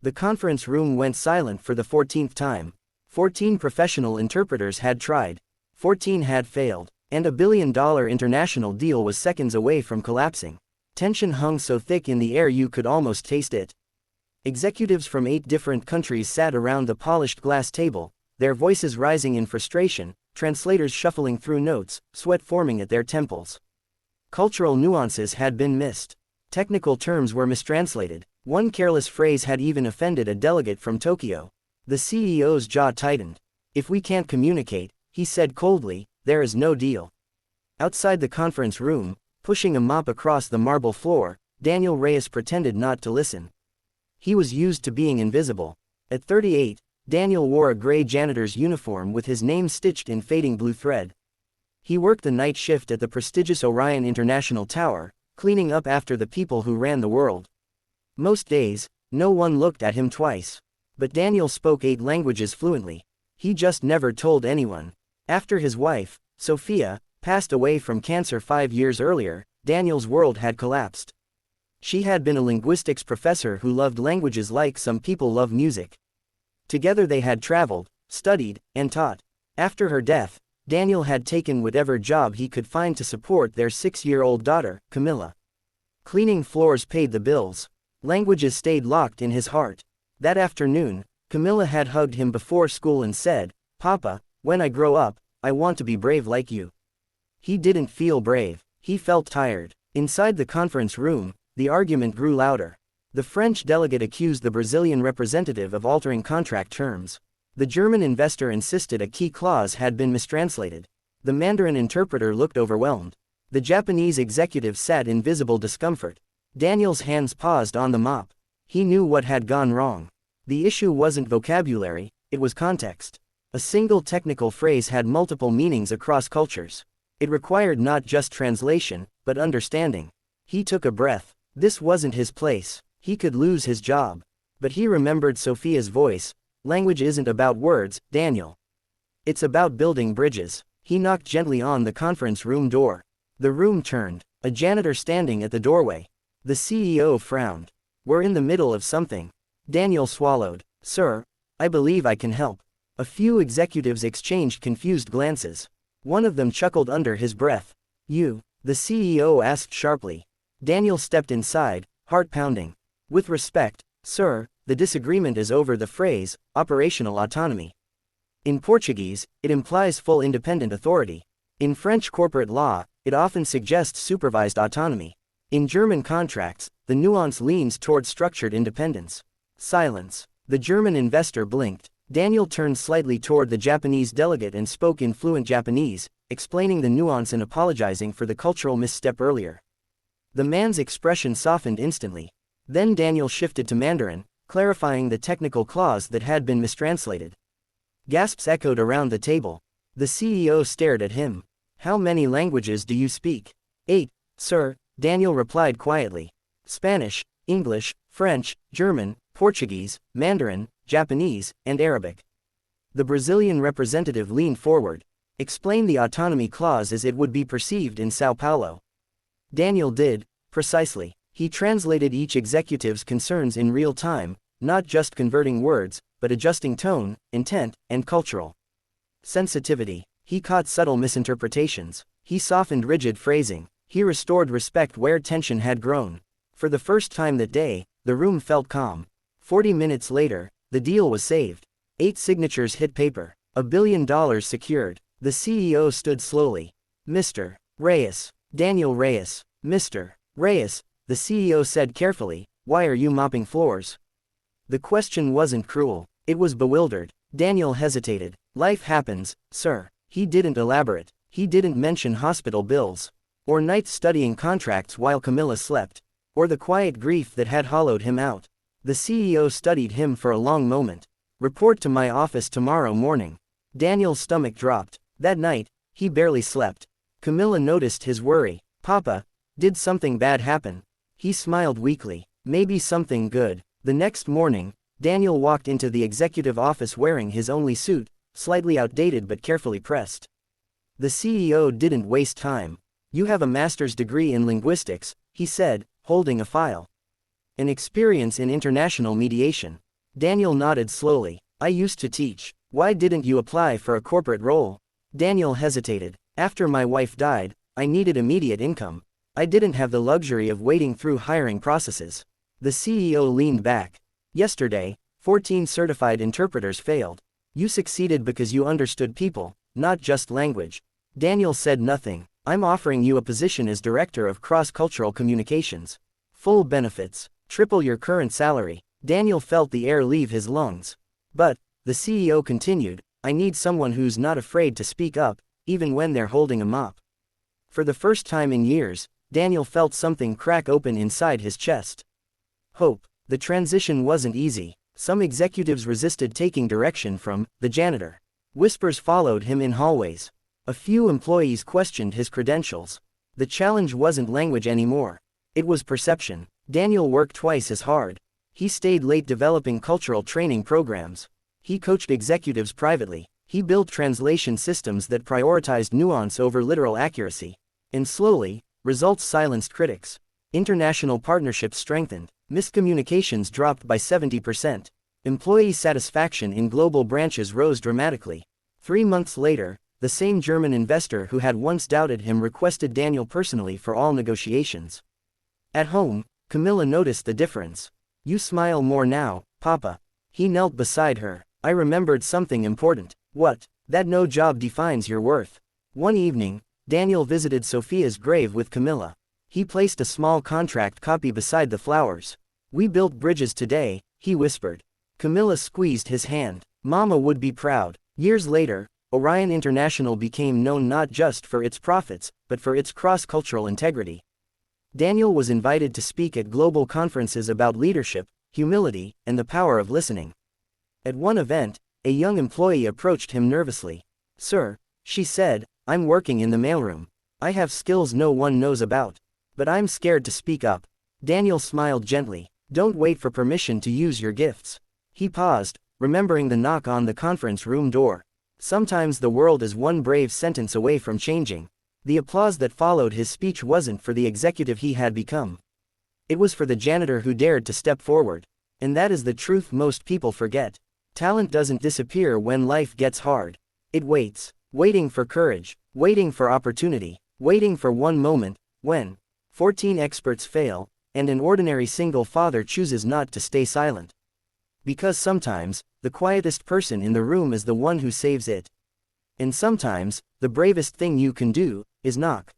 The conference room went silent for the 14th time. 14 professional interpreters had tried. 14 had failed. And $1 billion international deal was seconds away from collapsing. Tension hung so thick in the air you could almost taste it. Executives from 8 different countries sat around the polished glass table, their voices rising in frustration, translators shuffling through notes, sweat forming at their temples. Cultural nuances had been missed. Technical terms were mistranslated. One careless phrase had even offended a delegate from Tokyo. The CEO's jaw tightened. "If we can't communicate," he said coldly, "there is no deal." Outside the conference room, pushing a mop across the marble floor, Daniel Reyes pretended not to listen. He was used to being invisible. At 38, Daniel wore a gray janitor's uniform with his name stitched in fading blue thread. He worked the night shift at the prestigious Orion International Tower, cleaning up after the people who ran the world. Most days, no one looked at him twice. But Daniel spoke 8 languages fluently. He just never told anyone. After his wife, Sophia, passed away from cancer 5 years earlier, Daniel's world had collapsed. She had been a linguistics professor who loved languages like some people love music. Together they had traveled, studied, and taught. After her death, Daniel had taken whatever job he could find to support their 6-year-old daughter, Camilla. Cleaning floors paid the bills. Languages stayed locked in his heart. That afternoon, Camilla had hugged him before school and said, "Papa, when I grow up, I want to be brave like you." He didn't feel brave. He felt tired. Inside the conference room, the argument grew louder. The French delegate accused the Brazilian representative of altering contract terms. The German investor insisted a key clause had been mistranslated. The Mandarin interpreter looked overwhelmed. The Japanese executive sat in visible discomfort. Daniel's hands paused on the mop. He knew what had gone wrong. The issue wasn't vocabulary, it was context. A single technical phrase had multiple meanings across cultures. It required not just translation, but understanding. He took a breath. This wasn't his place. He could lose his job. But he remembered Sophia's voice. "Language isn't about words, Daniel. It's about building bridges." He knocked gently on the conference room door. The room turned. A janitor standing at the doorway. The CEO frowned. "We're in the middle of something." Daniel swallowed. "Sir, I believe I can help." A few executives exchanged confused glances. One of them chuckled under his breath. "You?" the CEO asked sharply. Daniel stepped inside, heart pounding. "With respect, sir, the disagreement is over the phrase, operational autonomy. In Portuguese, it implies full independent authority. In French corporate law, it often suggests supervised autonomy. In German contracts, the nuance leans toward structured independence." Silence. The German investor blinked. Daniel turned slightly toward the Japanese delegate and spoke in fluent Japanese, explaining the nuance and apologizing for the cultural misstep earlier. The man's expression softened instantly. Then Daniel shifted to Mandarin, clarifying the technical clause that had been mistranslated. Gasps echoed around the table. The CEO stared at him. "How many languages do you speak?" "8, sir," Daniel replied quietly. "Spanish, English, French, German, Portuguese, Mandarin, Japanese, and Arabic." The Brazilian representative leaned forward. "Explain the autonomy clause as it would be perceived in São Paulo." Daniel did, precisely. He translated each executive's concerns in real time, not just converting words, but adjusting tone, intent, and cultural sensitivity. He caught subtle misinterpretations. He softened rigid phrasing. He restored respect where tension had grown. For the first time that day, the room felt calm. 40 minutes later, the deal was saved. 8 signatures hit paper. $1 billion secured. The CEO stood slowly. "Mr. Reyes." "Daniel Reyes." "Mr. Reyes," the CEO said carefully, "why are you mopping floors?" The question wasn't cruel. It was bewildered. Daniel hesitated. "Life happens, sir." He didn't elaborate. He didn't mention hospital bills. Or nights studying contracts while Camilla slept. Or the quiet grief that had hollowed him out. The CEO studied him for a long moment. "Report to my office tomorrow morning." Daniel's stomach dropped. That night, he barely slept. Camilla noticed his worry. "Papa, did something bad happen?" He smiled weakly. "Maybe something good." The next morning, Daniel walked into the executive office wearing his only suit, slightly outdated but carefully pressed. The CEO didn't waste time. "You have a master's degree in linguistics," he said, holding a file. "An experience in international mediation." Daniel nodded slowly. I used to teach. Why didn't you apply for a corporate role? Daniel hesitated. After my wife died, I needed immediate income. I didn't have the luxury of waiting through hiring processes. The CEO leaned back. Yesterday, 14 certified interpreters failed. You succeeded because you understood people, not just language. Daniel said nothing. I'm offering you a position as Director of Cross-Cultural Communications. Full benefits. Triple your current salary. Daniel felt the air leave his lungs. But, the CEO continued, I need someone who's not afraid to speak up, even when they're holding a mop. For the first time in years, Daniel felt something crack open inside his chest. Hope. The transition wasn't easy. Some executives resisted taking direction from the janitor. Whispers followed him in hallways. A few employees questioned his credentials. The challenge wasn't language anymore. It was perception. Daniel worked twice as hard. He stayed late developing cultural training programs. He coached executives privately. He built translation systems that prioritized nuance over literal accuracy. And slowly, results silenced critics. International partnerships strengthened. Miscommunications dropped by 70%. Employee satisfaction in global branches rose dramatically. 3 months later, the same German investor who had once doubted him requested Daniel personally for all negotiations. At home, Camilla noticed the difference. You smile more now, Papa. He knelt beside her. I remembered something important. What? That no job defines your worth. One evening, Daniel visited Sophia's grave with Camilla. He placed a small contract copy beside the flowers. We built bridges today, he whispered. Camilla squeezed his hand. Mama would be proud. Years later, Orion International became known not just for its profits, but for its cross-cultural integrity. Daniel was invited to speak at global conferences about leadership, humility, and the power of listening. At one event, a young employee approached him nervously. Sir, she said, I'm working in the mailroom. I have skills no one knows about. But I'm scared to speak up. Daniel smiled gently. Don't wait for permission to use your gifts. He paused, remembering the knock on the conference room door. Sometimes the world is one brave sentence away from changing. The applause that followed his speech wasn't for the executive he had become. It was for the janitor who dared to step forward. And that is the truth most people forget. Talent doesn't disappear when life gets hard. It waits, waiting for courage, waiting for opportunity, waiting for one moment, when 14 experts fail, and an ordinary single father chooses not to stay silent. Because sometimes, the quietest person in the room is the one who saves it. And sometimes, the bravest thing you can do, is knock.